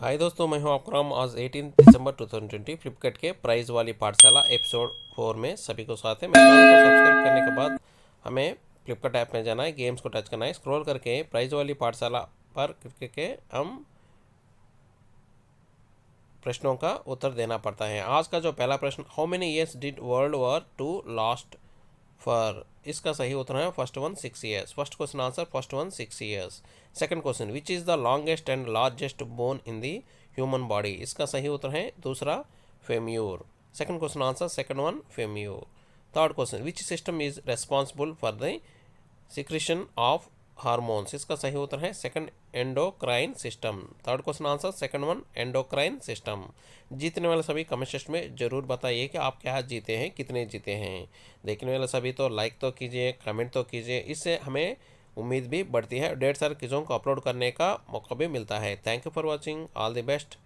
हाय दोस्तों, मैं हूं आपका राम। आज 18 दिसंबर 2020 फ्लिपकार्ट के प्राइस वाली पाठशाला एपिसोड 4 में सभी को साथ है। मेरे चैनल को सब्सक्राइब करने के बाद हमें फ्लिपकार्ट ऐप में जाना है, गेम्स को टच करना है, स्क्रॉल करके प्राइस वाली पाठशाला पर क्लिक करके हम प्रश्नों का उत्तर देना पड़ता है। आज का जो पहला प्रश्न, how many years did world war 2 last for? इसका सही उत्तर है first one 6 years. First question answer first one 6 years. Second question, which is the longest and largest bone in the human body? इसका सही उत्तर है दूसरा femur. Second question answer second one femur. Third question, which system is responsible for the secretion of hormones? इसका सही उत्तर है second endocrine system. Third question answer second one endocrine system. जीतने वाले सभी कमेंट सेक्शन में जरूर बताइए कि आप क्या जीते हैं, कितने जीते हैं। देखने वाले सभी तो लाइक तो कीजिए, कमेंट तो कीजिए, इससे हमें उम्मीद भी बढ़ती है, ढेर सारे चीज़ों को अपलोड करने का मौका भी मिलता है। Thank you for watching, all the best.